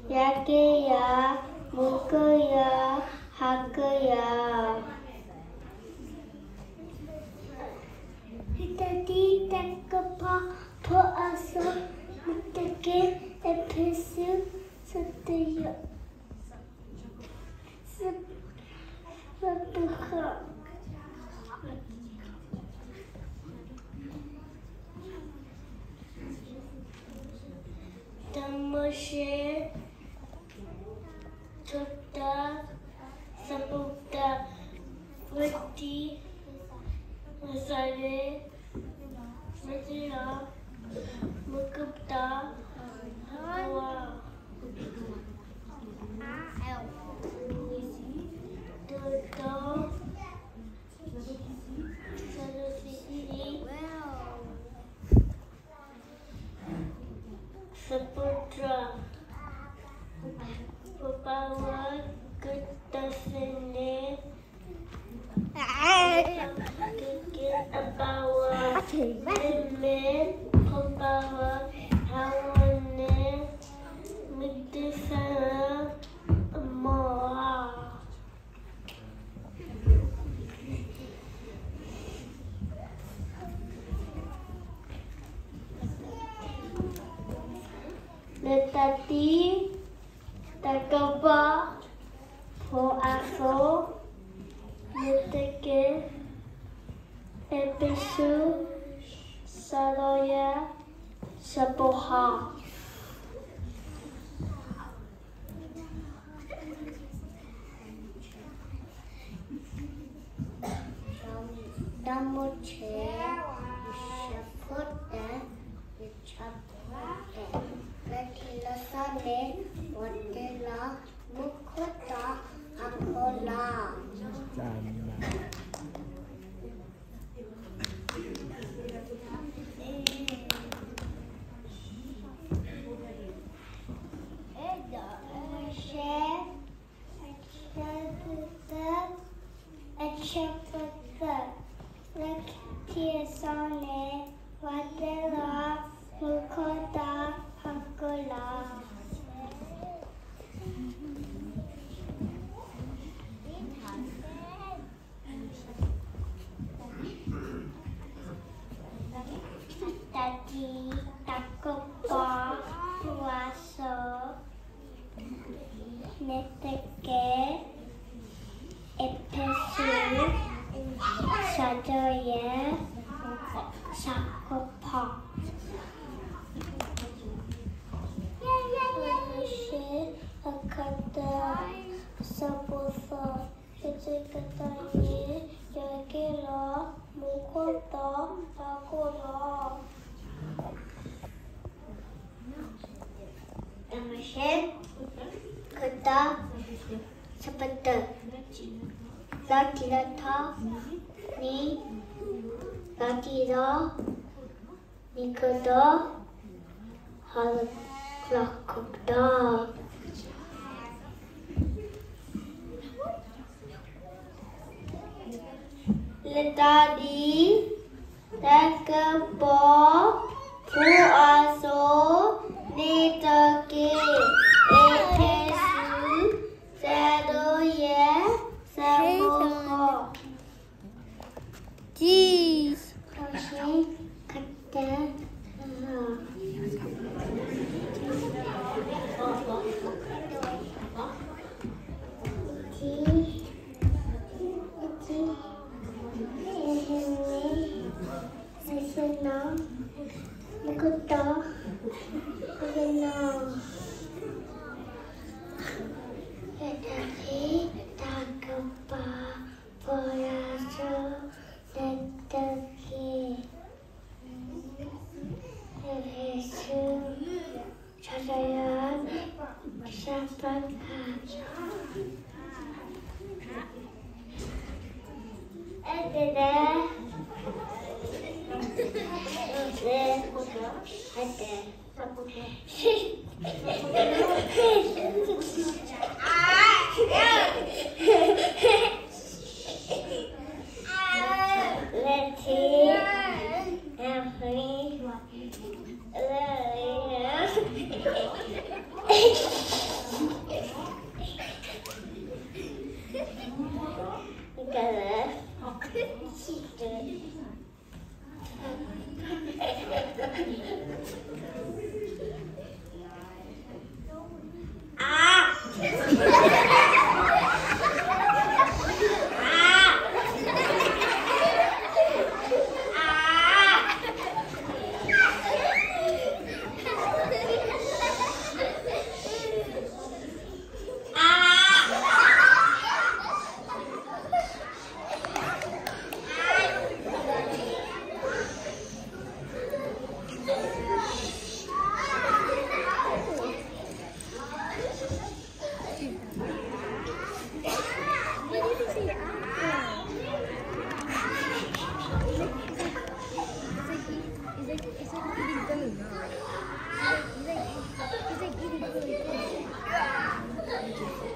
약이야, 먹어야 할 거야. 이따디 닦아봐 보아서 어떻게 에피스 썼대요. 스프가 사무실 좋다 사복다 어디 살래 맞아요 무겁다 와 또또 사무실이 스포트라 오빠와 끝났으니 그게 아빠와 맨 오빠와 하원은 믿을 사람 엄마와 내 딸이 닦아봐 보아서 어떻게 에피스 살아야 사보하 나무채 샤프다 샤프다 레킬라산에 원텔라 무코타 아콜라 레킬라산에 원텔라 무코타 아콜라 딸이 닦아봐 보아서 내게 에피스 사줘야 사고파 아까다 써보서 이제까지 여기로 먹었다 하고라 다음에 그다 첫번째 라티라타 니 라티라 니거다 할라크다 레타디 닦아봐 보아서 내게 에피스 사도야 사보고 지스 다시 갔다 먹었다. 먹었나. 다시 닦아봐 보여줘 내떡이 에피스 찾아야 샤파카 애들아 네. Is it